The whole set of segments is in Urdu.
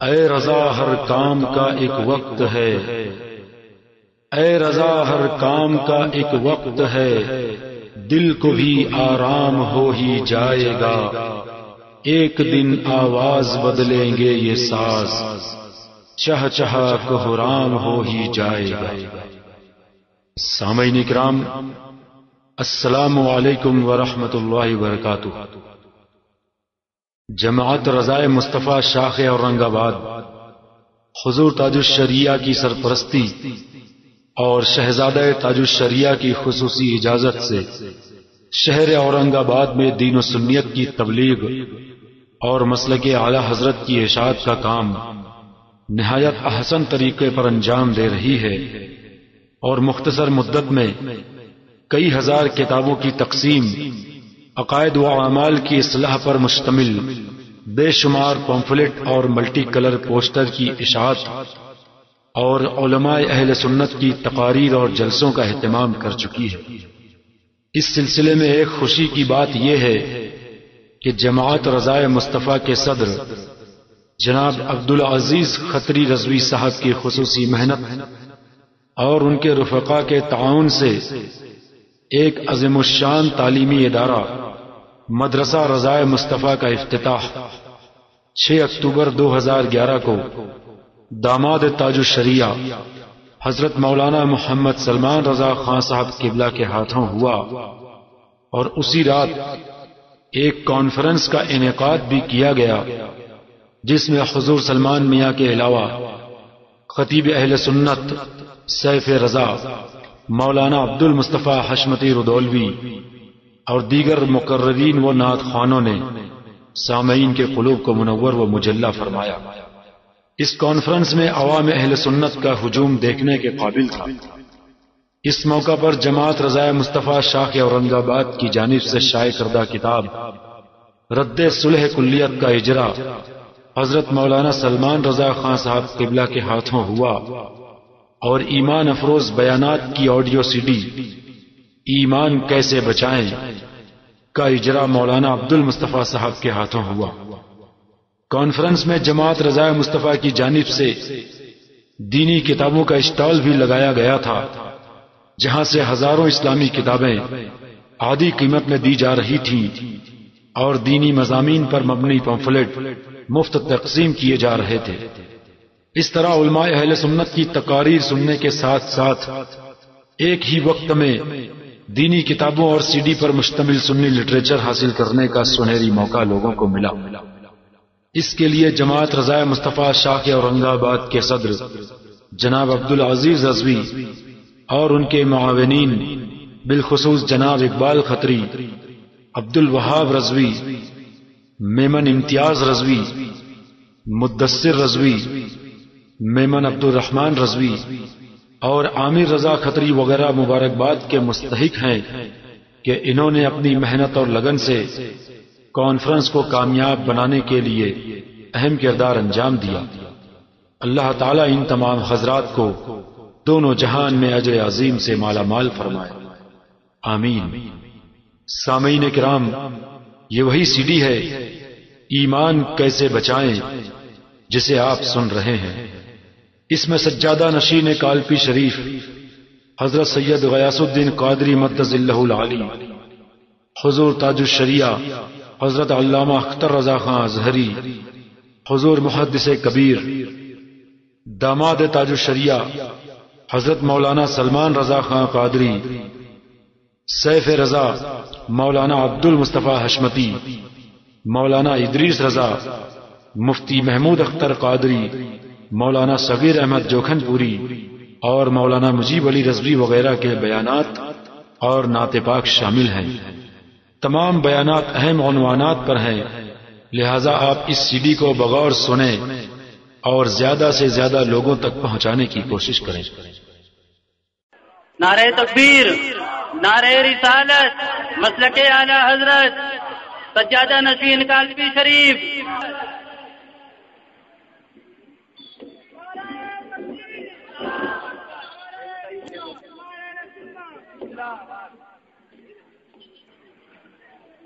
اے رضا ہر کام کا ایک وقت ہے، اے رضا ہر کام کا ایک وقت ہے، دل کو بھی آرام ہو ہی جائے گا، ایک دن آواز بدلیں گے یہ ساز، چہ چہا کوہرام ہو ہی جائے گا۔ سامعین کرام، السلام علیکم ورحمۃ اللہ وبرکاتہ۔ جماعت رضائے مصطفیٰ شاخ اورنگ آباد حضور تاج الشریعہ کی سرپرستی اور شہزادہ تاج الشریعہ کی خصوصی اجازت سے شہر اورنگ آباد میں دین و سنیت کی تبلیغ اور مسلک اعلی حضرت کی اشاعت کا کام نہایت احسن طریقے پر انجام دے رہی ہے، اور مختصر مدت میں کئی ہزار کتابوں کی تقسیم، عقائد و اعمال کی اصلاح پر مشتمل بے شمار پمفلٹ اور ملٹی کلر پوسٹر کی اشاعت اور علماء اہل سنت کی تقاریر اور جلسوں کا اہتمام کر چکی ہے۔ اس سلسلے میں ایک خوشی کی بات یہ ہے کہ جماعت رضائے مصطفیٰ کے صدر جناب عبدالعزیز خطری رضوی صاحب کی خصوصی محنت اور ان کے رفقا کے تعاون سے ایک عظیم الشان تعلیمی ادارہ مدرسہ رضائے مصطفیٰ کا افتتاح 6 اکتوبر 2011 کو داماد تاج الشریعہ حضرت مولانا محمد سلمان رضا خان صاحب قبلہ کے ہاتھوں ہوا، اور اسی رات ایک کانفرنس کا انعقاد بھی کیا گیا جس میں حضور سلمان میاں کے علاوہ خطیب اہل سنت سیف رضا مولانا عبد المصطفیٰ حشمتی ردولوی اور دیگر مقررین و نعت خوانوں نے سامعین کے قلوب کو منور و مجلہ فرمایا۔ اس کانفرنس میں عوام اہل سنت کا ہجوم دیکھنے کے قابل تھا۔ اس موقع پر جماعت رضائے مصطفیٰ شاخ اورنگ آباد کی جانب سے شائع کردہ کتاب رد صلح کلیت کا اجرا حضرت مولانا سلمان رضا خان صاحب قبلہ کے ہاتھوں ہوا، اور ایمان افروز بیانات کی آڈیو سی ڈی ایمان کیسے بچائیں کا اجرا مولانا عبد المصطفیٰ صاحب کے ہاتھوں ہوا۔ کانفرنس میں جماعت رضائے مصطفیٰ کی جانب سے دینی کتابوں کا اسٹال بھی لگایا گیا تھا، جہاں سے ہزاروں اسلامی کتابیں عادی قیمت میں دی جا رہی تھیں، اور دینی مضامین پر مبنی پمفلٹ مفت تقسیم کیے جا رہے تھے۔ اس طرح علماء اہل سنت کی تقاریر سننے کے ساتھ ساتھ ایک ہی وقت میں دینی کتابوں اور سی ڈی پر مشتمل سنی لٹریچر حاصل کرنے کا سنہری موقع لوگوں کو ملا۔ اس کے لیے جماعت رضائے مصطفیٰ شاخ اورنگ آباد کے صدر جناب عبدالعزیز رضوی اور ان کے معاونین بالخصوص جناب اقبال خطری، عبد الوہاب رضوی، میمن امتیاز رضوی، مدثر رضوی، میمن عبد الرحمن رضوی اور عامر رضا خطری وغیرہ مبارکباد کے مستحق ہیں کہ انہوں نے اپنی محنت اور لگن سے کانفرنس کو کامیاب بنانے کے لیے اہم کردار انجام دیا۔ اللہ تعالیٰ ان تمام حضرات کو دونوں جہان میں اجر عظیم سے مالا مال فرمائے، آمین۔ سامعین کرام، یہ وہی سی ڈی ہے ایمان کیسے بچائیں جسے آپ سن رہے ہیں۔ اس میں سجادہ نشین کالپی شریف حضرت سید غیاث الدین قادری مدظ اللہ العالی، حضور تاج الشریعہ حضرت علامہ اختر رضا خان ازہری، حضور محدث کبیر داماد تاج الشریعہ حضرت مولانا سلمان رضا خان قادری، سیف رضا مولانا عبد المصطفیٰ حشمتی، مولانا ادریس رضا، مفتی محمود اختر قادری، مولانا صغیر احمد جوکھن پوری اور مولانا مجیب علی رضوی وغیرہ کے بیانات اور نعت پاک شامل ہیں۔ تمام بیانات اہم عنوانات پر ہیں، لہذا آپ اس سی ڈی کو بغور سنیں اور زیادہ سے زیادہ لوگوں تک پہنچانے کی کوشش کریں۔ نعرہ تکبیر، نعرہ رسالت، مسلک اعلی حضرت، سجادہ نشین کالپی شریف۔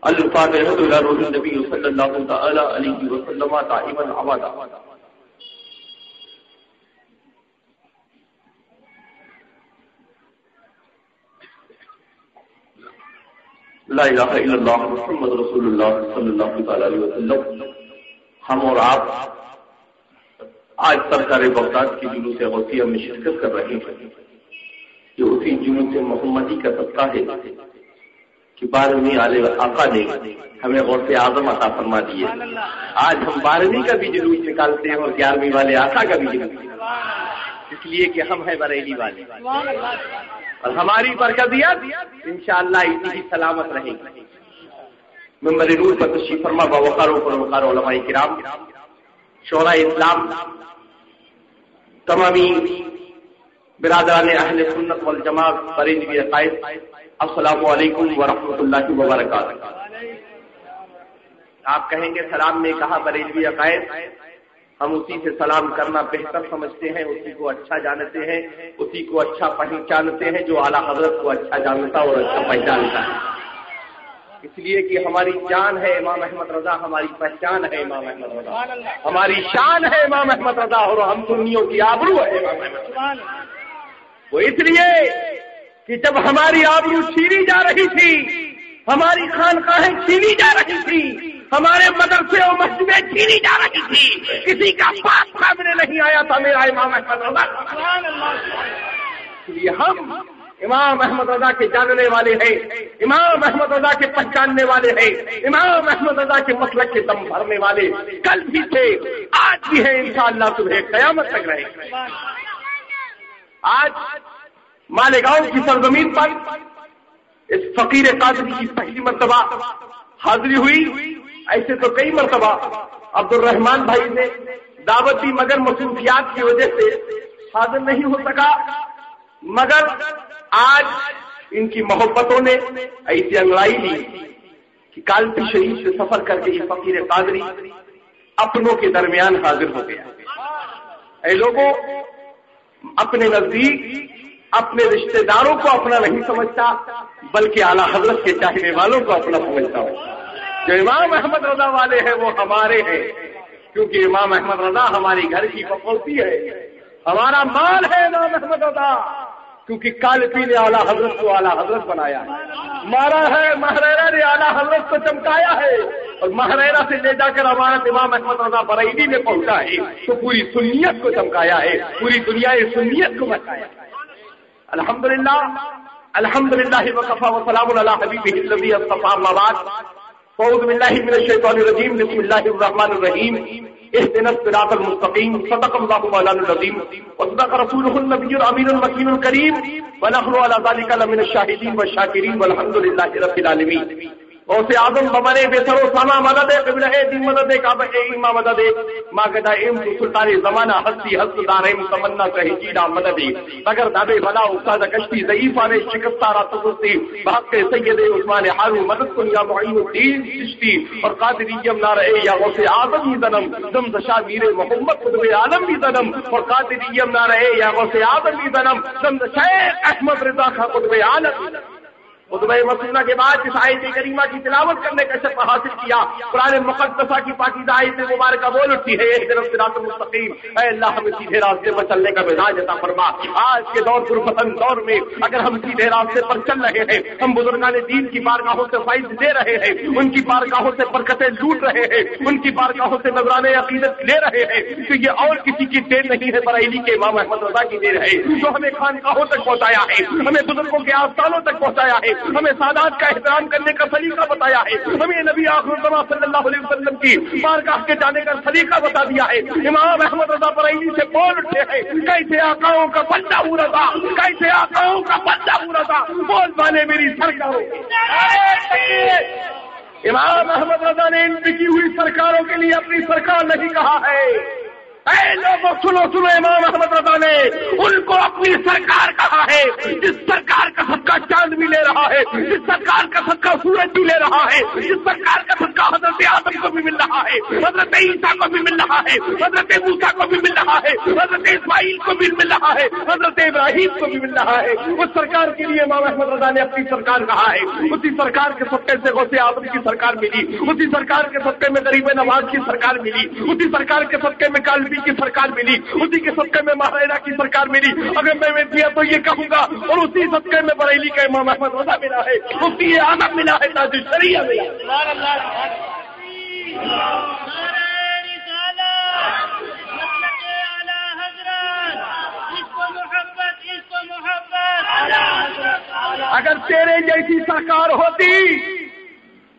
الفاتحة إلى روح النبي صلى الله تعالى عليه وسلم دائما أبدا۔ لا الہ الا اللہ محمد رسول اللہ صلی اللہ علیہ وسلم، ہم اور آپ آج سرکار بغداد کی جلوس غوثیہ میں شرکت کر رہے ہیں۔ یہ اسی جلوس محمدی کا صدقہ ہے کہ 12ویں آقا نے ہمیں غوث اعظم عطا فرما دیے۔ آج ہم 12ویں کا بھی جلوس نکالتے ہیں اور 11ویں والے آقا کا بھی جلوس، اس لیے کہ ہم ہیں بریلی والے، اور ہماری برکتیت انشاءاللہ اسی ہی سلامت رہے گی۔ منبر نور پر تشریف فرما باوقار و پروقار علماء کرام، شورا اسلام، تمامی برادران اہل سنت والجماعت بریلوی عقائد، السلام علیکم ورحمۃ اللہ وبرکاتہ۔ آپ کہیں گے سلام میں کہا بریلوی عقائد، ہم اسی سے سلام کرنا بہتر سمجھتے ہیں، اسی کو اچھا جانتے ہیں، اسی کو اچھا پہچانتے ہیں جو اعلیٰ حضرت کو اچھا جانتا اور اچھا پہچانتا ہے، اس لیے کہ ہماری جان ہے امام احمد رضا، ہماری پہچان ہے امام احمد رضا، ہماری شان ہے امام احمد رضا، اور ہم سنیوں کی آبرو ہے امام احمد رضا۔ وہ اس لیے کہ جب ہماری آبرو چھینی جا رہی تھی، ہماری خانقاہیں چھینی جا رہی تھی، ہمارے مدرسے اور مسجدیں چھینی جا رہی تھی، کسی کا پاس سامنے نہیں آیا تھا میرا امام احمد رضا۔ اس لیے ہم امام احمد رضا کے جاننے والے ہیں، امام احمد رضا کے پہچاننے والے ہیں، امام احمد رضا کے مسلک کے دم بھرنے والے کل بھی تھے، آج بھی ہیں، انشاءاللہ صبح قیامت تک رہیں گے۔ آج مالیگاؤں کی سرزمین پر اس فقیر قادری کی پہلی مرتبہ حاضری ہوئی، ایسے تو کئی مرتبہ عبد الرحمان بھائی نے دعوت دی، مگر مصروفیات کی وجہ سے حاضر نہیں ہو سکا، مگر آج ان کی محبتوں نے ایسی انگڑائی لی کہ کالپی شریف سے سفر کر کے یہ فقیر قادری اپنوں کے درمیان حاضر ہو گیا۔ اے لوگوں، اپنے نزدیک اپنے رشتہ داروں کو اپنا نہیں سمجھتا، بلکہ اعلیٰ حضرت کے چاہنے والوں کو اپنا سمجھتا ہوں۔ جو امام احمد رضا والے ہیں وہ ہمارے ہیں، کیونکہ امام احمد رضا ہماری گھر کی پڑوسی ہے، ہمارا مال ہے امام احمد رضا، کیونکہ کالپی نے اعلیٰ حضرت کو اعلیٰ حضرت بنایا ہے، مارا ہے مہریرا نے اعلیٰ حضرت کو چمکایا ہے، اور مہریرا سے لے جا کر امانت امام احمد رضا بریلی میں پہنچا ہے تو پوری سنیت کو چمکایا ہے، پوری دنیا سنیت کو بچایا ہے۔ الحمدللہ الحمدللہ وکفی وسلام علی حبیبہ الذی اصطفیٰ، اما بعد، اعوذ باللہ من الشیطان الرجیم، بسم اللہ الرحمن الرحیم، اهدنا الصراط المستقیم، صدق اللہ مولانا العظیم وصدق رسولہ النبی الامین المکین الکریم، ونحن علی ذلک لمن الشاہدین والشاکرین والحمد للہ رب العالمین۔ غوث اعظم بمنے بے سر و سما مدد قبلہ دین مدد کعبہ ایما مدد ماگدہ ایم سلطان زمانہ ہستی ہست داریم تمنا شہیدہ مدد مگر دابے بلا استاد کشتی ضعیفان شکستارہ تسستی بحق سید عثمان حارو مدد کن یا معین الدین چشتی اور قادریم نارے یا غوث اعظم ہی ذنم دم دشا میر محمد قطب عالم بھی ذنم اور قادریم نارے یا غوث اعظم ہی ذنم دم شیخ احمد رضا خان قطب عالم۔ خطبہ مسنونہ کے بعد اس آیت کریمہ کی تلاوت کرنے کا شرف حاصل کیا، قرآن مقدسہ کی پاکیزہ آیت مبارکہ بول اٹھتی ہے، اہدنا الصراط المستقیم، اے اللہ ہمیں سیدھے راستے پر چلنے کا مزاج عطا فرما۔ آج کے دور پرفتن دور میں اگر ہم سیدھے راستے پر چل رہے ہیں، ہم بزرگان دین کی بارگاہوں سے فائد دے رہے ہیں، ان کی بارگاہوں سے برکتیں لوٹ رہے ہیں، ان کی بارگاہوں سے نذرانے عقیدت لے رہے ہیں، تو یہ اور کسی کی دیر نہیں ہے، بریلی کے امام احمد رضا کی دیر ہے، جو ہمیں خانقاہوں تک پہنچایا ہے، ہمیں بزرگوں کے آستانوں تک پہنچایا ہے، ہمیں سادات کا احترام کرنے کا سلیقہ بتایا ہے، ہمیں نبی آخر الزمان صلی اللہ علیہ وسلم کی بارگاہ کے جانے کا سلیقہ بتا دیا ہے۔ امام احمد رضا بریلی سے بول اٹھے ہیں، کیسے آقاؤں کا بندہ ہوں رضا، کیسے آقاؤں کا بندہ ہوں رضا، بول بانے میری سرکاروں۔ امام احمد رضا نے ان کی ہوئی سرکاروں کے لیے اپنی سرکار نہیں کہا ہے، اے لوگوں سنو سنو، امام احمد رضا نے ان کو اپنی سرکار کہا ہے، جس سرکار کا صدقہ چاند بھی لے رہا ہے، جس سرکار کا صدقہ سورج بھی لے رہا ہے، جس سرکار کا صدقہ حضرت آدم کو بھی مل رہا ہے، حضرت عیسیٰ کو بھی مل رہا ہے، حضرت موسیٰ کو بھی مل رہا ہے، حضرت اسماعیل کو بھی مل رہا ہے، حضرت ابراہیم کو بھی مل رہا ہے۔ اس سرکار کے لیے امام احمد رضا نے اپنی سرکار کہا ہے، اسی سرکار کے صدقے سے غوث اعظم کی سرکار ملی، اسی سرکار کے صدقے میں غریب نواز کی سرکار ملی، اسی سرکار کے صدقے میں کالبی کی سرکار ملی، اسی کے صدقے میں مہارانا کی سرکار ملی. اگر میں دیا تو یہ کہوں گا اور اسی صدقے میں بریلی کا امام احمد رضا ملا ہے، مفتی اعظم ملا ہے، تاج الشریعہ ملا. اگر تیرے جیسی سرکار ہوتی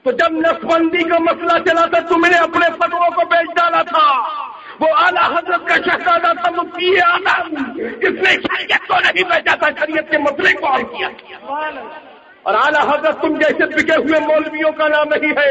تو جب نسبندی کا مسئلہ چلا تھا تم نے اپنے فتووں کو بیچ ڈالا تھا. وہ اعلیٰ حضرت کا شہزادہ تھا مفتی اعظم، جس نے شریعت کو نہیں بیچا تھا، شریعت کے مسئلے کو حل کیا. اور اعلیٰ حضرت تم جیسے بکے ہوئے مولویوں کا نام نہیں ہے،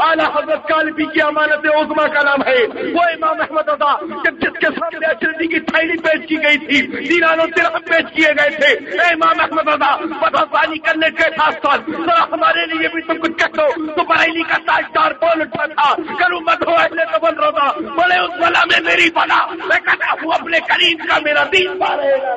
اعلیٰ حضرت کالبی کی امانت عظمیٰ کا نام ہے. وہ امام احمد رضا جس کے سامنے اچردی کی تھیلی پیش کی گئی تھی، دینار و درہم پیش کیے گئے تھے. اے امام احمد رضا پتہ کرنے کے ساتھ ساتھ ذرا ہمارے لیے بھی تم کچھ کہہ دو. تو بریلی کا تاجدار بول اٹھا تھا، کروں مت ہو اہل قبل رضا، بولے اس بلا میں میری بلا، میں کہتا ہوں اپنے قریب کا میرا دین پا رہے گا.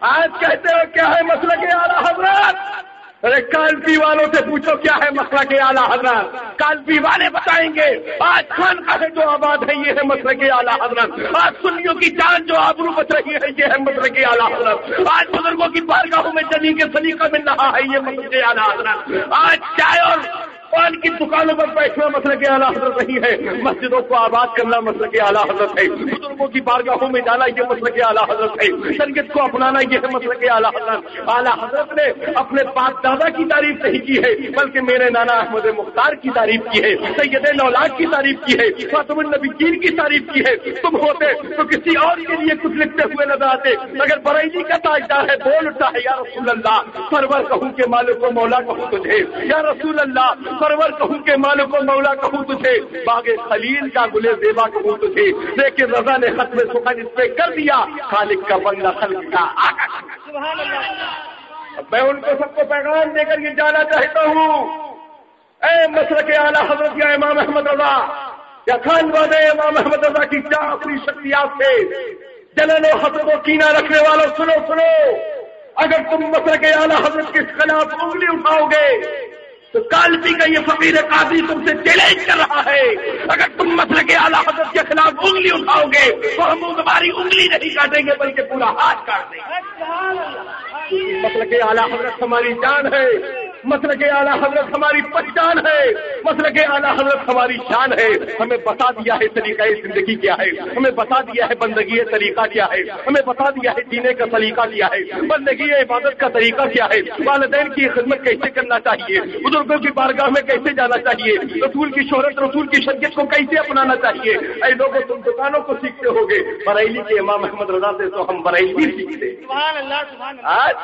آج کہتے ہو کیا ہے مسئلہ کے اعلیٰ حضرت؟ ارے کالپی والوں سے پوچھو کیا ہے مسئلہ کے اعلیٰ حضرت، کالپی والے بتائیں گے. آج خان کا ہے جو آباد ہے یہ ہے مسئلہ کے اعلیٰ حضرت. آج سنیوں کی جان جو آبرو بچ رہی ہے یہ ہے مسئلہ کے اعلیٰ حضرت. آج بزرگوں کی بارگاہوں میں جلی کے سلیقہ مل رہا ہے یہ مسئلہ کے اعلیٰ حضرت. آج چائے اور پان کی دکانوں پر بیٹھنا مسئلہ کے اعلیٰ حضرت نہیں ہے، مسجدوں کو آباد کرنا مسئلہ کے اعلیٰ حضرت ہے، بزرگوں کی بارگاہوں میں جانا یہ مسئلہ کے اعلیٰ حضرت ہے، شریعت کو اپنانا یہ ہے مسئلہ کے اعلیٰ حضرت. اعلیٰ حضرت نے اپنے باپ دادا کی تعریف نہیں کی ہے بلکہ میرے نانا احمد مختار کی تعریف کی ہے، سید نولاد کی تعریف کی ہے، خاتم النبیین کی تعریف کی ہے. تم ہوتے تو کسی اور کے لیے کچھ لکھتے ہوئے نظر آتے. اگر بریلی کا تاجدار ہے بول اٹھتا ہے یا رسول اللہ سرور کہوں کہ مالک و مولا کہوں تجھے، یا رسول اللہ سرور کہوں کہ مالک و مولا کہوں تجھے، باغ خلیل کا گلے زیبا کہوں تجھے. لیکن رضا نے ختم سخن اس پہ کر دیا، خالق کا بندہ خلق کا آقا. میں ان کو سب کو پیغام دے کر یہ جانا چاہتا ہوں، اے مسلک اعلیٰ حضرت یا امام احمد رضا یا خاندان امام احمد رضا کی چار اپنی شخصیات سے جلن و حسد و کینہ رکھنے والوں سنو سنو. اگر تم مسلک اعلیٰ حضرت کے خلاف انگلی اٹھاؤ گے تو کالپی کا یہ فقیر قاضی تم سے چیلنج کر رہا ہے. اگر تم مسلک اعلیٰ حضرت کے خلاف انگلی اٹھاؤ گے تو ہم تمہاری انگلی نہیں کاٹیں گے بلکہ پورا ہاتھ کاٹ دیں گے. مسلک اعلیٰ حضرت ہماری جان ہے، مسلک اعلیٰ حضرت ہماری پہچان ہے، مسلک اعلیٰ حضرت ہماری شان ہے. ہمیں بتا دیا ہے طریقہ زندگی کیا ہے، ہمیں بتا دیا ہے بندگی طریقہ کیا ہے، ہمیں بتا دیا ہے جینے کا طریقہ کیا ہے، بندگی عبادت کا طریقہ کیا ہے، والدین کی خدمت کیسے کرنا چاہیے، بزرگوں کی بارگاہ میں کیسے جانا چاہیے، رسول کی شہرت رسول کی شریعت کو کیسے اپنانا چاہیے. اے لوگوں تم دکانوں کو سیکھتے ہوگے، بریلی کے امام احمد رضا سے تو ہم بریلی سیکھتے. آج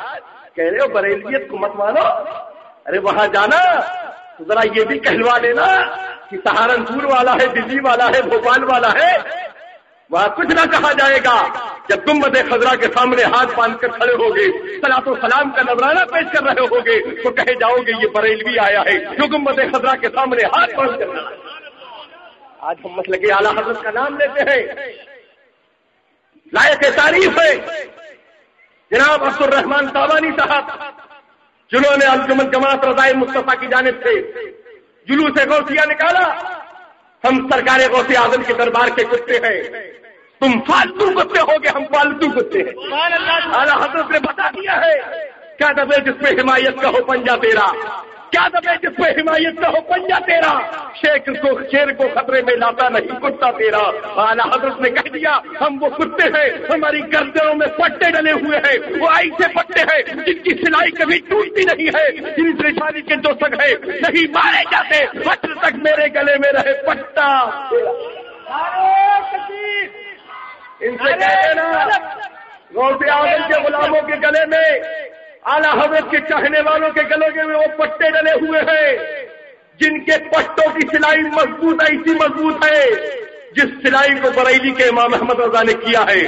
کہہ رہے ہو بریلیت کو مت مانو، ارے وہاں جانا تو ذرا یہ بھی کہلوا لینا کہ سہارنپور والا ہے، دلی والا ہے، بھوپال والا ہے. وہاں کچھ نہ کہا جائے گا. جب گنبد خضرا کے سامنے ہاتھ باندھ کر کھڑے ہوگے، صلاۃ و سلام کا نذرانہ پیش کر رہے ہوگے تو کہے جاؤ گے یہ بریلوی آیا ہے جو گنبد خضرا کے سامنے ہاتھ باندھ کر رہا ہے. آج ہم مسلک اعلیٰ حضرت کا نام لیتے ہیں، لائق تعریف ہے جناب عبد الرحمان تابانی صاحب جنہوں نے انجمن جماعت رضائے مصطفیٰ کی جانب سے جلوس غوثیہ نکالا. ہم سرکار غوث اعظم کے دربار کے کتے ہیں، تم فالتو کتے ہو گے، ہم پالتو کتے ہیں. اعلیٰ حضرت نے بتا دیا ہے کیا دبے جس پہ حمایت کا ہو پنجہ تیرا، کیا دبے جس پہ حمایت کا ہو پنجہ تیرا، شیر کو خطرے میں لاتا نہیں کتا تیرا. اعلیٰ حضرت نے کہہ دیا ہم وہ کتے ہیں، ہماری گردنوں میں پٹے ڈلے ہوئے ہیں، وہ ایسے پٹے ہیں جن کی سلائی کبھی ٹوٹتی نہیں ہے، جن سے کے جو سگ ہے نہیں مارے جاتے، وقت تک میرے گلے میں رہے پٹا. ان سے کہتے نا غوث اعظم کے غلاموں کے گلے میں، اعلیٰ حضرت کے چاہنے والوں کے گلوں میں وہ پٹے ڈلے ہوئے ہیں جن کے پٹوں کی سلائی مضبوط ایسی مضبوط ہے جس سلائی کو بریلی کے امام احمد رضا نے کیا ہے.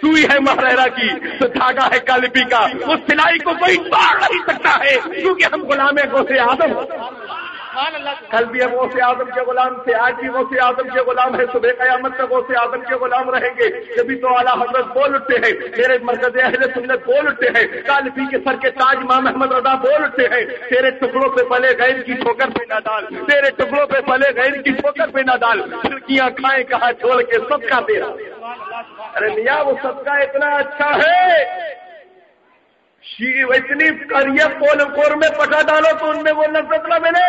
سوئی ہے مہرہ کی تو دھاگا ہے کالپی کا، اس سلائی کو کوئی توڑ نہیں سکتا ہے کیونکہ ہم غلام غوث اعظم. کل بھی ہم غوث اعظم کے غلام تھے، آج بھی غوث اعظم کے غلام ہے، صبح قیامت تک غوث اعظم کے غلام رہیں گے. جبھی تو اعلیٰ حضرت بول اٹھتے ہیں، میرے مرکز اہل سنت بول اٹھتے ہیں، کالفی کے سر کے تاج امام احمد رضا بول اٹھتے ہیں، تیرے ٹکڑوں پہ پلے غیر کی ٹھوکر پہ نہ ڈال، تیرے ٹکڑوں پہ پلے غیر کی ٹھوکر پہ نہ ڈال، کھڑکیاں کھائیں کہاں چھوڑ کے صدقہ تیرا. ارے میاں وہ صدقہ اتنا اچھا ہے، اتنی کریے پول کور میں پٹا ڈالو تو ان میں وہ لذت نہ ملے،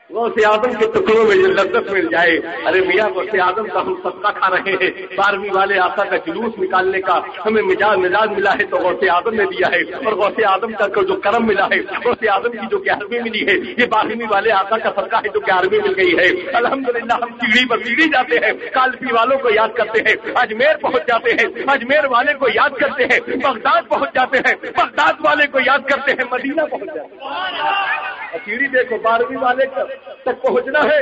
غوث اعظم کے ٹکڑوں میں یہ لذت مل جائے. ارے میاں غوث اعظم کا ہم صدقہ کھا رہے ہیں، 12ویں والے آقا کا جلوس نکالنے کا ہمیں مزاج ملا ہے تو غوث اعظم نے دیا ہے، اور غوث اعظم کا جو کرم ملا ہے، غوث اعظم کی جو 11ویں ملی ہے، یہ 12ویں والے آقا کا صدقہ ہے جو 11ویں مل گئی ہے. الحمدللہ ہم سیڑھی پر سیڑھی جاتے ہیں، کالفی والوں کو یاد کرتے ہیں، اجمیر پہنچ جاتے ہیں، اجمیر والے کو یاد کرتے ہیں، بغداد پہنچ جاتے ہیں، بغداد والے کو یاد کرتے ہیں، مدینہ پہنچ جاتے ہیں. سیڑھی دیکھو، 12ویں والے تک پہنچنا ہے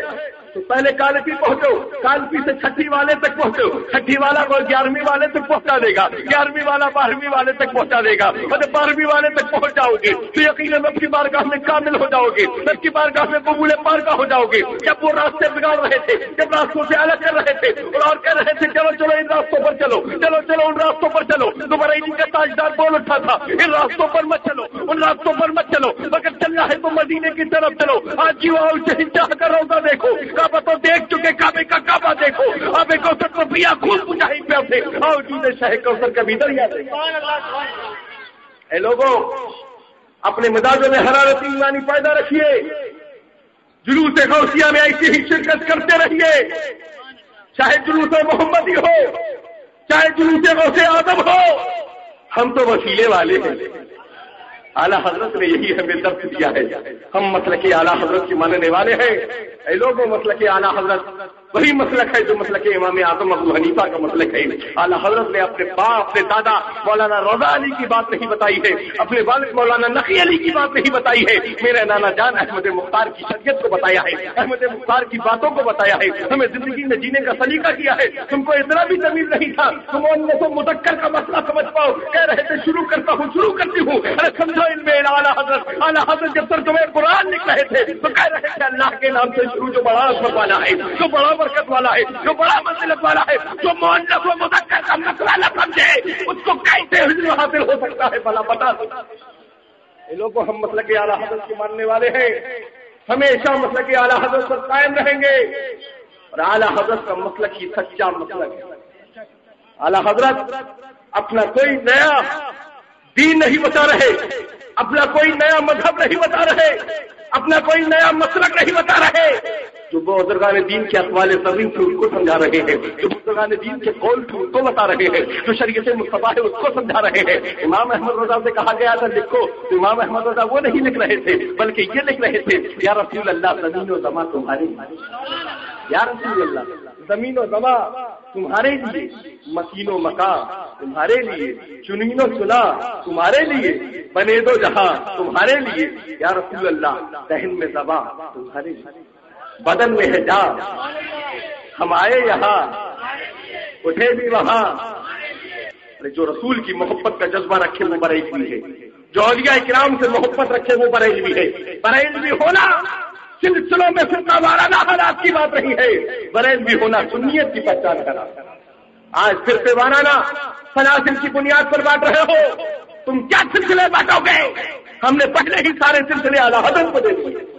تو پہلے کالفی پہنچو، کالفی سے 6ٹھی والے تک پہنچو، 6ٹھی والا 11ویں والے تک پہنچا دے گا، 11ویں والا 12ویں والے تک پہنچا دے گا. اور جب 12ویں والے تک پہنچ جاؤ گے تو یقیناً رب کی بارگاہ میں کامل ہو جاؤ گے، رب کی بارگاہ میں قبول پارگاہ ہو جاؤ گے. جب وہ راستے بگاڑ رہے تھے، جب راستوں سے الگ کر رہے تھے اور کہہ رہے تھے چلو چلو ان راستوں پر چلو، چلو چلو ان راستوں پر چلو، تو بریلی کا تاجدار بول اٹھا تھا ان راستوں پر مت چلو، ان راستوں پر مت چلو، مگر چلنا ہے تو مدینے کی طرف چلو. آج کی وہ شہنشاہ کا روزہ دیکھو، کعبہ تو دیکھ چکے، کعبے کا کعبہ دیکھو، آب کوثر کو پیا خود مجاہد پہ اٹھے، آؤ جینے شاہ کوثر کا بھی دریا دے. اے لوگوں، اپنے مزاجوں میں حرارت ایمانی پیدا رکھیے، جلوس غوثیہ میں ایسی ہی شرکت کرتے رہیے، چاہے جلوس محمدی ہو، چاہے جلوس غوث اعظم ہو، ہم تو وسیلے والے ہیں. اعلیٰ حضرت نے یہی ہمیں درس دیا ہے، ہم مسلک اعلیٰ حضرت کے ماننے والے ہیں. اے لوگوں، مسلک اعلیٰ حضرت وہی مسلک ہے جو مسلک امام اعظم ابو حنیفہ کا مسلک ہے. اعلیٰ حضرت نے اپنے باپ، اپنے دادا مولانا رضا علی کی بات نہیں بتائی ہے، اپنے والد مولانا نقی علی کی بات نہیں بتائی ہے، میرے نانا جان احمد مختار کی شریعت کو بتایا ہے، احمد مختار کی باتوں کو بتایا ہے، ہمیں زندگی میں جینے کا سلیقہ کیا ہے. تم کو اتنا بھی تمیز نہیں تھا تم انیس مذکر کا مسئلہ سمجھ پاؤ. کہہ رہے تھے شروع کرتا ہوں، شروع کرتی ہوں. ارے سمجھو ان میں اعلیٰ حضرت جب تک تمہیں قرآن لکھ رہے تھے تو کہہ رہے تھے اللہ کے نام سے شروع، جو بڑا اثر والا ہے، جو بڑا برکت والا ہے، جو بڑا منزلت والا ہے، جو مؤنث و مذکر کا مسئلہ نہ سمجھے اس کو کیسے حضور حاصل ہو سکتا ہے بھلا بتا دو. یہ لوگوں، ہم مسلک اعلیٰ حضرت کے ماننے والے ہیں، ہمیشہ مسلک اعلیٰ حضرت پر قائم رہیں گے، اور اعلیٰ حضرت کا مسلک ہی سچا مسلک ہے. اعلیٰ حضرت اپنا کوئی نیا دین نہیں بتا رہے، اپنا کوئی نیا مذہب نہیں بتا رہے، اپنا کوئی نیا مسلک نہیں بتا رہے. جو بزرگان دین کے اقوال ترین تھے اس کو سمجھا رہے ہیں، جو بزرگان دین کے قول تھے اس کو بتا رہے ہیں، جو شریعت مصطفیٰ ہے اس کو سمجھا رہے ہیں. امام احمد رضا سے کہا گیا تھا لکھو، تو امام احمد رضا وہ نہیں لکھ رہے تھے بلکہ یہ لکھ رہے تھے یا رسول اللہ زمین و زمان تمہارے، یا رسول اللہ زمین و زمان تمہارے لیے، مکین و مکان تمہارے لیے، چنین و چنا تمہارے لیے، بنے دو جہاں تمہارے لیے، یا رسول اللہ دہن میں زباں تمہارے لیے، بدن میں ہے جان ہم آئے یہاں اٹھے بھی وہاں. جو رسول کی محبت کا جذبہ رکھے وہ بریلوی ہے، جو اولیاء کرام سے محبت رکھے وہ بریلوی ہے. بریلوی ہونا سلسلوں میں فرقہ وارانہ حالات کی بات نہیں ہے، بریلوی ہونا سنیت کی پہچان کرنا. آج فرقے وارانہ سلاسل کی بنیاد پر بانٹ رہے ہو، تم کیا سلسلے بانٹو گے؟ ہم نے پہلے ہی سارے سلسلے اعلیٰ حضرت کو دے دیے.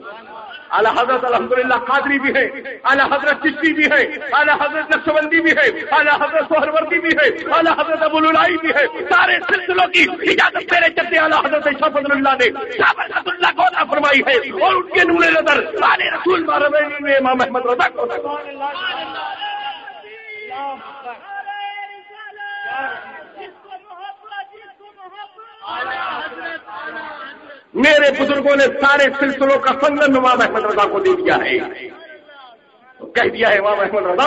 اعلیٰ حضرت الحمدللہ قادری بھی ہے، اعلیٰ حضرت چشتی بھی ہے، اعلیٰ حضرت نقشبندی بھی ہے، اعلیٰ حضرت سہروردی بھی ہے، اعلیٰ حضرت ابوالعلائی بھی ہے. سارے سلسلوں کی اجازت میرے چچے اعلیٰ حضرت شاہ فضل اللہ نے شاہ فضل اللہ کو عطا فرمائی ہے، اور ان کے نور نظر سارے رسول بارہویں میں امام احمد رضا کو. میرے بزرگوں نے سارے سلسلوں کا سنگم امام احمد رضا کو دے دیا ہے. کہہ دیا ہے امام احمد رضا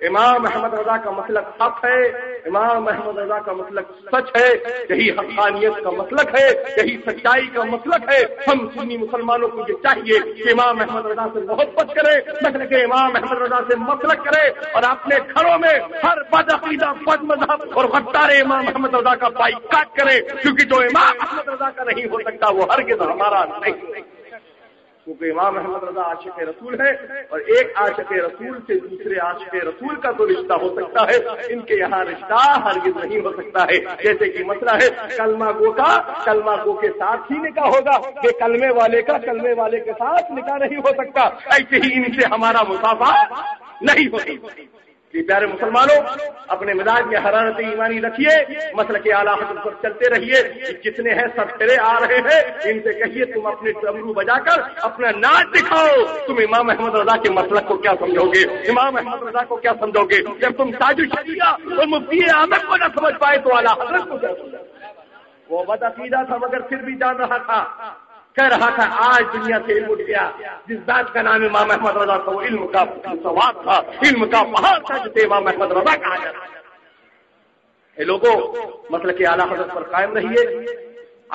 امام احمد رضا کا مسلک حق ہے، امام احمد رضا کا مسلک سچ ہے، یہی حقانیت کا مسلک ہے، یہی سچائی کا مسلک ہے۔ ہم سنی مسلمانوں کو یہ چاہیے کہ امام احمد رضا سے محبت کرے، مسلک امام احمد رضا سے مسلک کرے، اور اپنے گھروں میں ہر بد عقیدہ، بد مذہب اور غدار امام احمد رضا کا بائیکاٹ کرے، کیونکہ جو امام احمد رضا کا نہیں ہو سکتا وہ ہرگز ہمارا نہیں، کیونکہ امام احمد رضا عاشق رسول ہے، اور ایک عاشق رسول سے دوسرے عاشق رسول کا تو رشتہ ہو سکتا ہے، ان کے یہاں رشتہ ہرگز نہیں ہو سکتا ہے۔ جیسے کہ مسئلہ ہے کلمہ گو کا کلمہ گو کے ساتھ ہی نکاح ہوگا، کہ کلمے والے کا کلمے والے کے ساتھ نکاح نہیں ہو سکتا، ایسے ہی ان سے ہمارا مسافہ نہیں ہو سکتا۔ کہ پیارے مسلمانوں، اپنے مزاج میں حرارت ایمانی رکھیے، مسلک اعلیٰ حضرت پر چلتے رہیے، جتنے ہیں سب پھرے آ رہے ہیں، ان سے کہیے تم اپنے ڈمرو بجا کر اپنا ناچ دکھاؤ، تم امام احمد رضا کے مسلک کو کیا سمجھو گے، امام احمد رضا کو کیا سمجھو گے؟ جب تم تاج الشریعہ اور مفتی احمد کو نہ سمجھ پائے تو اعلیٰ حضرت کو کیا سمجھو؟ وہ بد عقیدہ تھا مگر پھر بھی جان رہا تھا، کہہ رہا تھا آج دنیا سے علم اٹھ گیا، جس ذات کا نام امام احمد رضا تھا وہ علم کا سواد تھا، علم کا پہاڑ تھا جسے امام احمد رضا کہا جاتا ہے۔ اے لوگوں، مسلک اعلیٰ حضرت پر قائم رہیے،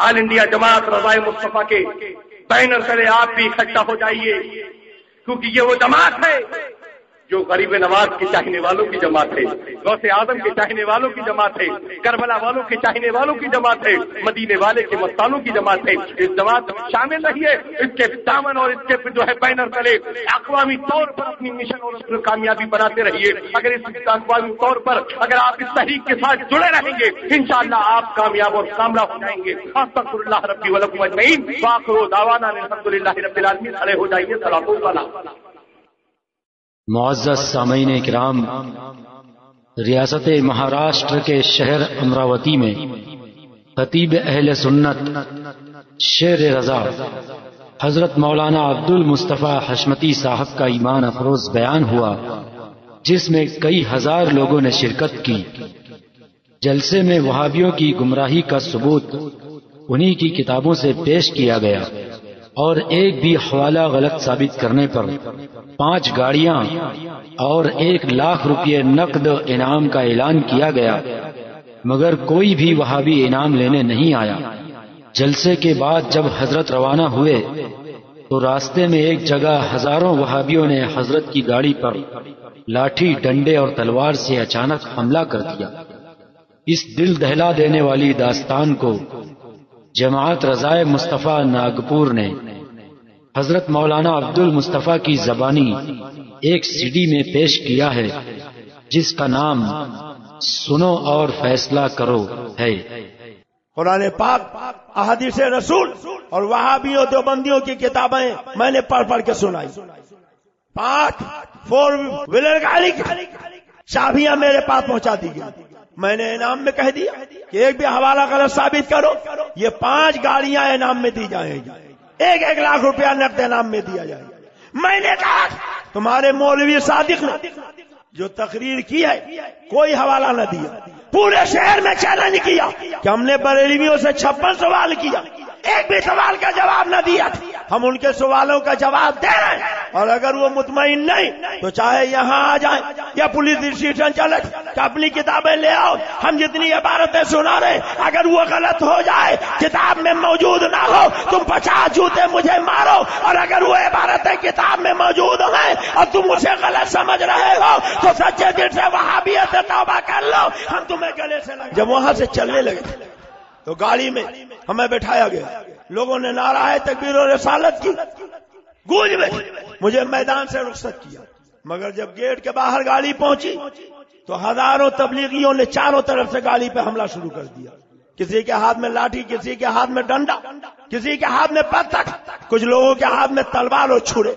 آل انڈیا جماعت رضائے مصطفیٰ کے بینر تلے آپ بھی اکٹھا ہو جائیے، کیونکہ یہ وہ جماعت ہے جو غریب نواز کے چاہنے والوں کی جماعت ہے، غوث اعظم کے چاہنے والوں کی جماعت ہے، کربلا والوں کے چاہنے والوں کی جماعت ہے، مدینے والے کے مستانوں کی جماعت ہے۔ اس جماعت میں شامل رہیے، اس کے دامن اور اس کے جو ہے بینر تلے اقوامی طور پر اپنی مشن اور اس کامیابی بناتے رہیے۔ اگر اس اقوامی طور پر اگر آپ اس تحریک کے ساتھ جڑے رہیں گے، انشاءاللہ آپ کامیاب اور کامرا ہو جائیں گے۔ استغفر اللہ ربی ولکم اجمعین، وآخر دعوانا الحمدللہ رب العالمین۔ کھڑے ہو جائیے، صلاۃ والسلام۔ معزز سامعین کرام، ریاست مہاراشٹر کے شہر امراوتی میں خطیب اہل سنت شیر رضا حضرت مولانا عبد المصطفیٰ حشمتی صاحب کا ایمان افروز بیان ہوا، جس میں کئی ہزار لوگوں نے شرکت کی۔ جلسے میں وہابیوں کی گمراہی کا ثبوت انہی کی کتابوں سے پیش کیا گیا، اور ایک بھی حوالہ غلط ثابت کرنے پر 5 گاڑیاں اور 1 لاکھ روپے نقد انعام کا اعلان کیا گیا، مگر کوئی بھی وہابی انعام لینے نہیں آیا۔ جلسے کے بعد جب حضرت روانہ ہوئے تو راستے میں ایک جگہ ہزاروں وہابیوں نے حضرت کی گاڑی پر لاٹھی، ڈنڈے اور تلوار سے اچانک حملہ کر دیا۔ اس دل دہلا دینے والی داستان کو جماعت رضائے مصطفیٰ ناگپور نے حضرت مولانا عبد المصطفیٰ کی زبانی ایک سی ڈی میں پیش کیا ہے، جس کا نام سنو اور فیصلہ کرو ہے۔ قرآن پاک، احادیث رسول اور وہابیوں دیوبندیوں کی کتابیں میں نے پڑھ پڑھ کے سنائی۔ 5 4 ویلر گاڑی کی چابیاں میرے پاس پہنچا دی گئی۔ میں نے انعام میں کہہ دیا کہ ایک بھی حوالہ غلط ثابت کرو، یہ 5 گاڑیاں انعام میں دی جائیں گی، 1 لاکھ روپیہ نقد انعام میں دیا جائے گا۔ میں نے کہا تمہارے مولوی صادق نے جو تقریر کی ہے کوئی حوالہ نہ دیا، پورے شہر میں چیلنج کیا کہ ہم نے بریلویوں سے 56 سوال کیا، ایک بھی سوال کا جواب نہ دیا۔ ہم ان کے سوالوں کا جواب دے رہے ہیں، اور اگر وہ مطمئن نہیں تو چاہے یہاں آ جائیں یا پولیس اسٹیشن چلے کہ اپنی کتابیں لے آؤ۔ ہم جتنی عبارتیں سنا رہے اگر وہ غلط ہو جائے، کتاب میں موجود نہ ہو، تم 50 جوتے مجھے مارو، اور اگر وہ عبارتیں کتاب میں موجود ہیں اور تم اسے غلط سمجھ رہے ہو تو سچے دل سے وہابیت سے توبہ کر لو، ہم تمہیں گلے سے لگا۔ جب وہاں سے چلنے لگے تو گاڑی میں ہمیں بٹھایا گیا، لوگوں نے نعرہ تکبیر و رسالت کی، گونج میں مجھے میدان سے رخصت کیا، مگر جب گیٹ کے باہر گاڑی پہنچی تو ہزاروں تبلیغیوں نے چاروں طرف سے گاڑی پہ حملہ شروع کر دیا۔ کسی کے ہاتھ میں لاٹھی، کسی کے ہاتھ میں ڈنڈا، کسی کے ہاتھ میں پتھر، کچھ لوگوں کے ہاتھ میں تلوار اور چھرے۔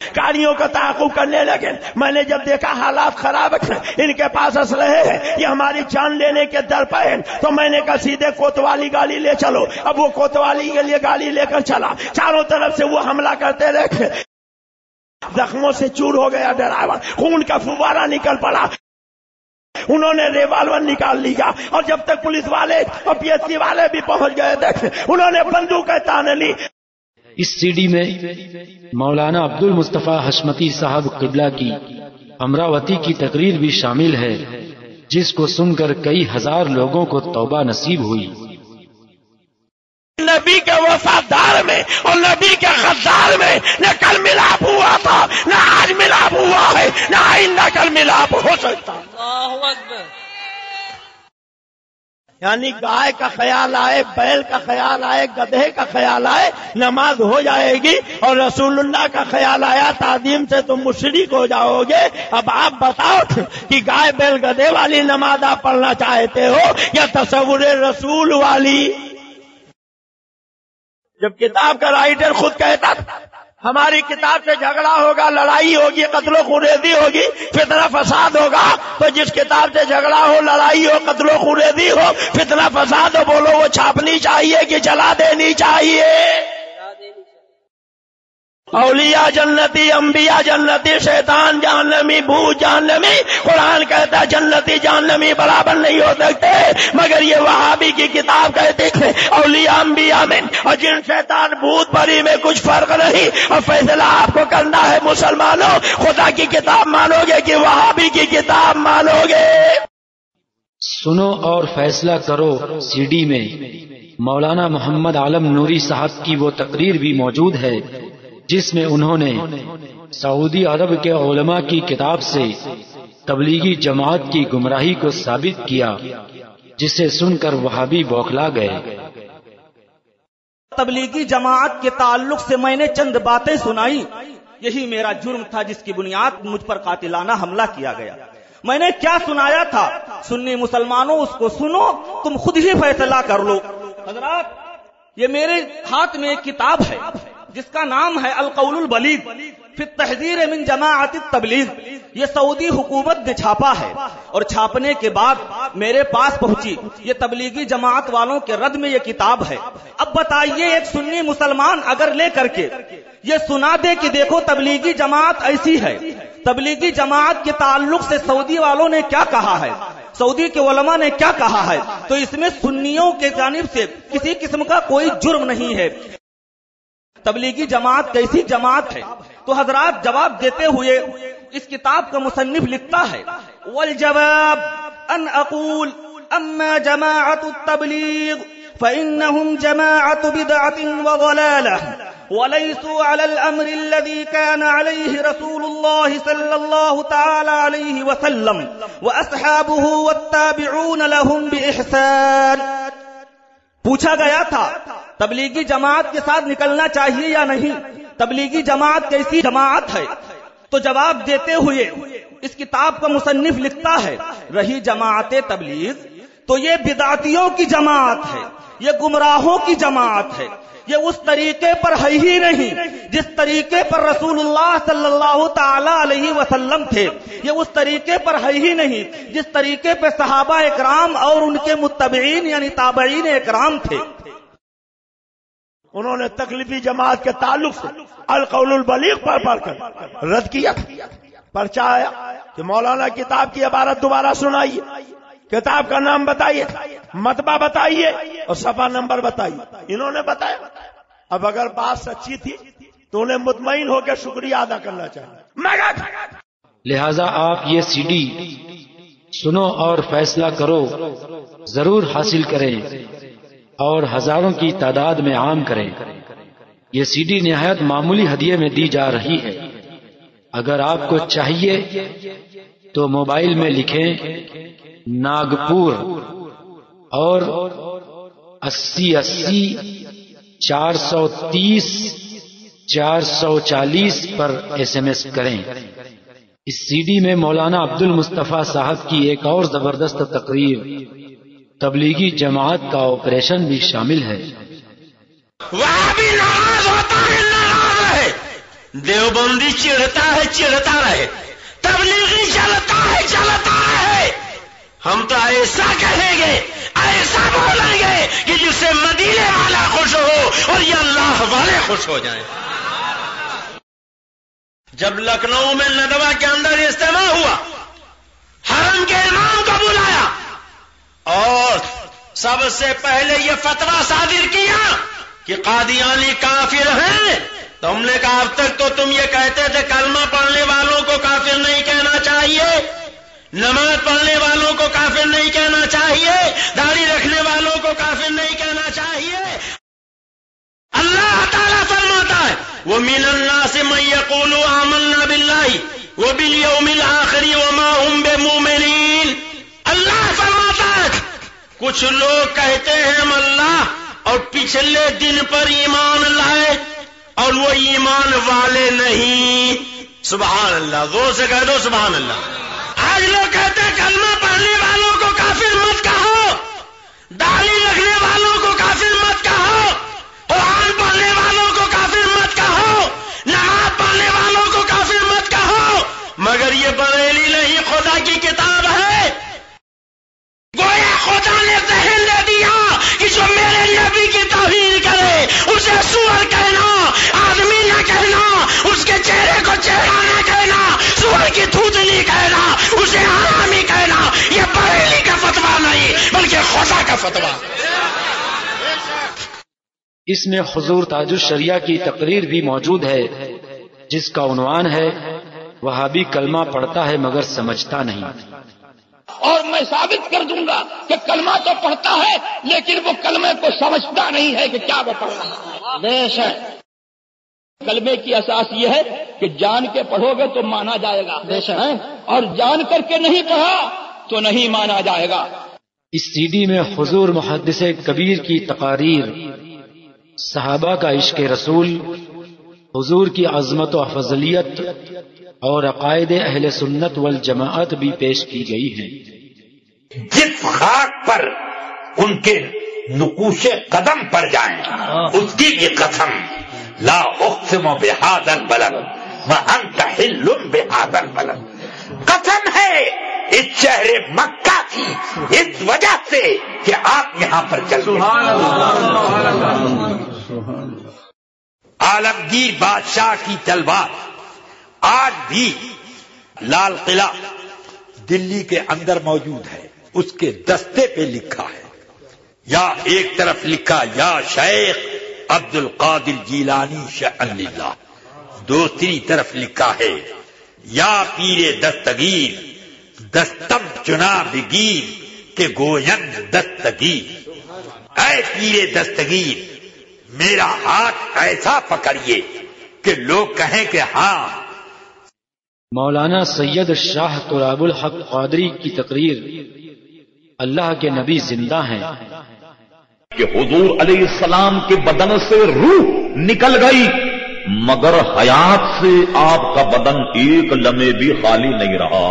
گاڑیوں کا تعاقب کرنے لگے۔ میں نے جب دیکھا حالات خراب ہیں، ان کے پاس اسلحے ہیں، یہ ہماری جان لینے کے در پہ ہیں، تو میں نے کہا سیدھے کوتوالی گاڑی لے چلو۔ اب وہ کوتوالی کے لیے گاڑی لے کر چلا، چاروں طرف سے وہ حملہ کرتے رہے، زخموں سے چور ہو گیا ڈرائیور، خون کا فوارہ نکل پڑا۔ انہوں نے ریوالور نکال لیا، اور جب تک پولیس والے اور پی ایس سی والے بھی پہنچ گئے تھے انہوں نے بندوقیں تان لی۔ اس سی ڈی میں مولانا عبد المصطفیٰ حشمتی صاحب قبلہ کی امراوتی کی تقریر بھی شامل ہے، جس کو سن کر کئی ہزار لوگوں کو توبہ نصیب ہوئی۔ نبی کے وفادار میں اور نبی کے غدار میں نہ کل ملاپ ہوا تھا، نہ آج ملاپ ہوا ہے، نہ آئندہ کل ملاپ ہو سکتا۔ اللہ اکبر۔ یعنی گائے کا خیال آئے، بیل کا خیال آئے، گدھے کا خیال آئے، نماز ہو جائے گی، اور رسول اللہ کا خیال آیا تعظیم سے تم مشرک ہو جاؤ گے۔ اب آپ بتاؤ کہ گائے بیل گدھے والی نماز آپ پڑھنا چاہتے ہو یا تصور رسول والی؟ جب کتاب کا رائٹر خود کہتا ہماری کتاب سے جھگڑا ہوگا، لڑائی ہوگی، قتل و خونریزی ہوگی، فتنہ فساد ہوگا، تو جس کتاب سے جھگڑا ہو، لڑائی ہو، قتل و خونریزی ہو، فتنہ فساد ہو، بولو وہ چھاپنی چاہیے کہ جلا دینی چاہیے؟ اولیاء جنتی، انبیاء جنتی، شیطان جہنمی، بھوت جہنمی۔ قرآن کہتا ہے جنتی جہنمی برابر نہیں ہو سکتے، مگر یہ وہابی کی کتاب کہتی ہے اولیاء انبیاء میں اور جن شیطان بھوت پری میں کچھ فرق نہیں۔ اور فیصلہ آپ کو کرنا ہے مسلمانوں، خدا کی کتاب مانو گے کہ وہابی کی کتاب مانو گے؟ سنو اور فیصلہ کرو سی ڈی میں مولانا محمد عالم نوری صاحب کی وہ تقریر بھی موجود ہے، جس میں انہوں نے سعودی عرب کے علماء کی کتاب سے تبلیغی جماعت کی گمراہی کو ثابت کیا، جسے سن کر وہابی بوکھلا گئے۔ تبلیغی جماعت کے تعلق سے میں نے چند باتیں سنائی، یہی میرا جرم تھا جس کی بنیاد مجھ پر قاتلانہ حملہ کیا گیا۔ میں نے کیا سنایا تھا؟ سنی مسلمانوں اس کو سنو، تم خود ہی فیصلہ کر لو۔ حضرات، یہ میرے ہاتھ میں ایک کتاب ہے جس کا نام ہے القول البلیغ فی التحذیر من جماعت التبلیغ۔ یہ سعودی حکومت نے چھاپا ہے، اور چھاپنے کے بعد میرے پاس پہنچی۔ یہ تبلیغی جماعت والوں کے رد میں یہ کتاب ہے۔ اب بتائیے ایک سنی مسلمان اگر لے کر کے یہ سنا دے کہ دیکھو تبلیغی جماعت ایسی ہے، تبلیغی جماعت کے تعلق سے سعودی والوں نے کیا کہا ہے، سعودی کے علماء نے کیا کہا ہے، تو اس میں سنیوں کے جانب سے کسی قسم کا کوئی جرم نہیں ہے۔ تبلیغی جماعت کیسی جماعت ہے؟ تو حضرات جواب دیتے ہوئے اس کتاب کا مصنف لکھتا ہے والجواب ان اقول اما جماعت التبلیغ فانهم جماعت بدعت وضلالة وليسوا على الامر الذي كان عليه رسول الله صلى الله تعالى عليه وسلم واصحابه والتابعون لهم باحسان۔ پوچھا گیا تھا تبلیغی جماعت کے ساتھ نکلنا چاہیے یا نہیں، تبلیغی جماعت کیسی جماعت ہے؟ تو جواب دیتے ہوئے اس کتاب کا مصنف لکھتا ہے رہی جماعت تبلیغ تو یہ بدعتیوں کی جماعت ہے، یہ گمراہوں کی جماعت ہے، یہ اس طریقے پر ہے ہی نہیں جس طریقے پر رسول اللہ صلی اللہ تعالی علیہ وسلم تھے، یہ اس طریقے پر ہے ہی نہیں جس طریقے پہ صحابہ اکرام اور ان کے متبعین یعنی تابعین اکرام تھے۔ انہوں نے تکلیفی جماعت کے تعلق سے القول البلیغ پڑھ کر رد کیا، پرچہ آیا کہ مولانا کتاب کی عبارت دوبارہ سنائیے، کتاب کا نام بتائیے، مطبع بتائیے اور صفحہ نمبر بتائیے۔ انہوں نے بتایا۔ اب اگر بات سچی تھی تو انہیں مطمئن ہو کے شکریہ ادا کرنا چاہیے۔ لہذا آپ یہ سی ڈی سنو اور فیصلہ کرو ضرور حاصل کریں اور ہزاروں کی تعداد میں عام کریں۔ یہ سی ڈی نہایت معمولی ہدیے میں دی جا رہی ہے۔ اگر آپ کو چاہیے تو موبائل میں لکھیں ناگپور اور 8080 430 440 پر SMS کریں۔ اس سی ڈی میں مولانا عبد المصطفیٰ صاحب کی ایک اور زبردست تقریر تبلیغی جماعت کا آپریشن بھی شامل ہے۔ وہاں بھی ناراض ہوتا ہے، ناراض رہے، دیوبندی چڑھتا ہے، چڑھتا رہے، تبلیغی چلتا ہے، چلتا رہے۔ ہم تو ایسا کہیں گے، ایسا بولیں گے کہ جس سے مدینے والا خوش ہو اور یہ اللہ والے خوش ہو جائیں۔ جب لکھنؤ میں ندوہ کے اندر اجتماع ہوا، حرم کے امام کو بلایا اور سب سے پہلے یہ فتویٰ صادر کیا کہ قادیانی کافر ہیں، تو ہم نے کہا اب تک تو تم یہ کہتے تھے کلمہ پڑھنے والوں کو کافر نہیں کہنا چاہیے، نماز پڑھنے والوں کو کافر نہیں کہنا چاہیے، داڑھی رکھنے والوں کو کافر نہیں کہنا چاہیے۔ اللہ تعالیٰ فرماتا ہے وَمِنَ النَّاسِ مَن يَقُولُ آمَنَّا بِاللَّهِ وَبِالْيَوْمِ الْآخِرِ وَمَا هُمْ بِمُؤْمِنِينَ۔ اللہ فرماتا ہے کچھ لوگ کہتے ہیں ہم اللہ اور پچھلے دن پر ایمان لائے اور وہ ایمان والے نہیں۔ سبحان اللہ، زور سے کہہ دو سبحان اللہ۔ آج لوگ کہتے ہیں کلمہ پڑھنے والوں کو کافر مت کہو، داڑھی رکھنے والوں کو کافر مت کہو، قرآن پڑھنے والوں کو کافر مت کہو، نماز پڑھنے والوں کو کافر مت کہو، مگر یہ بریلی نہیں خدا کی کتاب ہے۔ گویا خدا نے ذہن دے دیا کہ جو میرے نبی کی توہین کرے اسے سور کہنا، آدمی نہ کہنا، اس کے چہرے کو چہرہ نہ کہنا، سور کی تھوتنی کہنا، اسے حرامی کہنا، یہ بریلی کا فتویٰ نہیں بلکہ خدا کا فتویٰ۔ اس میں حضور تاج الشریعہ کی تقریر بھی موجود ہے جس کا عنوان ہے وہابی کلمہ پڑھتا ہے مگر سمجھتا نہیں۔ اور میں ثابت کر دوں گا کہ کلمہ تو پڑھتا ہے لیکن وہ کلمے کو سمجھتا نہیں ہے کہ کیا وہ پڑھ رہا ہے۔ بے شک کلمے کی اساس یہ ہے کہ جان کے پڑھو گے تو مانا جائے گا، بے شک، اور جان کر کے نہیں پڑھا تو نہیں مانا جائے گا۔ اس سی ڈی میں حضور محدث کبیر کی تقاریر، صحابہ کا عشق رسول، حضور کی عظمت و فضلیت اور عقائد اہل سنت والجماعت بھی پیش کی گئی ہیں۔ جس خاک پر ان کے نقوش قدم پر جائیں اس کی بھی قسم، لا اقسم بہذا البلد وانت حل بہذا البلد، قسم ہے اس شہر مکہ کی اس وجہ سے کہ آپ یہاں پر چلتے ہیں۔ عالمگیر بادشاہ کی تلوار آج بھی لال قلعہ دلی کے اندر موجود ہے، اس کے دستے پہ لکھا ہے، یا ایک طرف لکھا یا شیخ عبد القادر جیلانی شأن للہ، دوسری طرف لکھا ہے یا پیر دستگیر دستم چنا بگیر کہ گوین دستگیر، اے پیر دستگیر میرا ہاتھ ایسا پکڑیے کہ لوگ کہیں کہ ہاں۔ مولانا سید شاہ تراب الحق قادری کی تقریر، اللہ کے نبی زندہ ہیں کہ حضور علیہ السلام کے بدن سے روح نکل گئی مگر حیات سے آپ کا بدن ایک لمحے بھی خالی نہیں رہا۔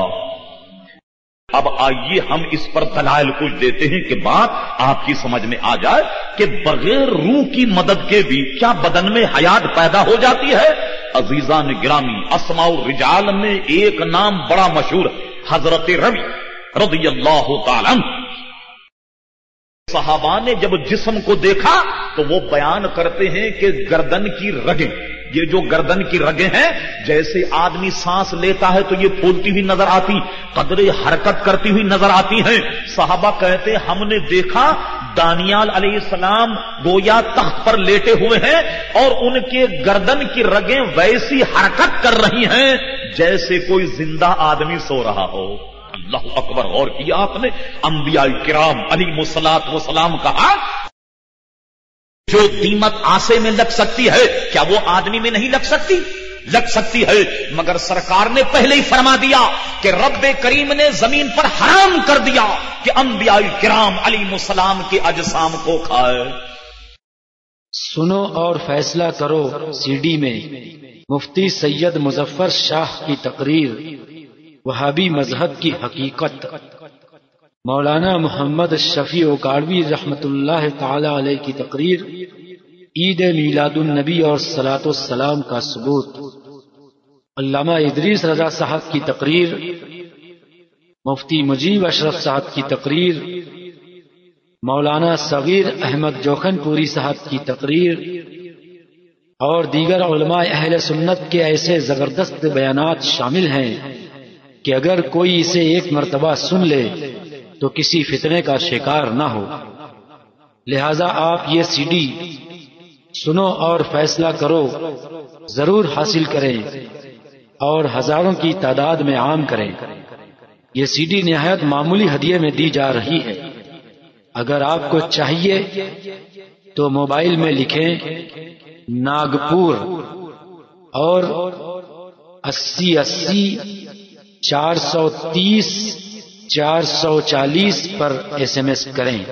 اب آئیے ہم اس پر دلائل کچھ دیتے ہیں کہ بات آپ کی سمجھ میں آ جائے کہ بغیر روح کی مدد کے بھی کیا بدن میں حیات پیدا ہو جاتی ہے۔ عزیزان گرامی، اسماء الرجال میں ایک نام بڑا مشہور، حضرت ربی رضی اللہ تعالی عنہ۔ صحابہ نے جب جسم کو دیکھا تو وہ بیان کرتے ہیں کہ گردن کی رگیں، یہ جو گردن کی رگیں ہیں جیسے آدمی سانس لیتا ہے تو یہ پھولتی ہوئی نظر آتی، قدرے حرکت کرتی ہوئی نظر آتی ہیں۔ صحابہ کہتے ہم نے دیکھا دانیال علیہ السلام گویا تخت پر لیٹے ہوئے ہیں اور ان کے گردن کی رگیں ویسی حرکت کر رہی ہیں جیسے کوئی زندہ آدمی سو رہا ہو۔ اللہ اکبر! غور کیا آپ نے؟ انبیاء کرام علیہ الصلوۃ والسلام کہا جو دیمت آسے میں لگ سکتی ہے کیا وہ آدمی میں نہیں لگ سکتی؟ لگ سکتی ہے، مگر سرکار نے پہلے ہی فرما دیا کہ رب کریم نے زمین پر حرام کر دیا کہ انبیاء کرام علیہ السلام کے اجسام کو کھائے۔ سنو اور فیصلہ کرو سی ڈی میں مفتی سید مظفر شاہ کی تقریر، وہابی مذہب کی حقیقت، مولانا محمد شفیع اوکاڑوی رحمت اللہ تعالی علیہ کی تقریر، عید میلاد النبی اور صلاۃ السلام کا ثبوت، علامہ ادریس رضا صاحب کی تقریر، مفتی مجیب اشرف صاحب کی تقریر، مولانا صغیر احمد جوخن پوری صاحب کی تقریر اور دیگر علماء اہل سنت کے ایسے زبردست بیانات شامل ہیں کہ اگر کوئی اسے ایک مرتبہ سن لے تو کسی فتنے کا شکار نہ ہو۔ لہذا آپ یہ سی ڈی سنو اور فیصلہ کرو، ضرور حاصل کریں اور ہزاروں کی تعداد میں عام کریں۔ یہ سی ڈی نہایت معمولی ہدیے میں دی جا رہی ہے۔ اگر آپ کو چاہیے تو موبائل میں لکھیں ناگپور اور 8080 430 440 پر SMS کریں۔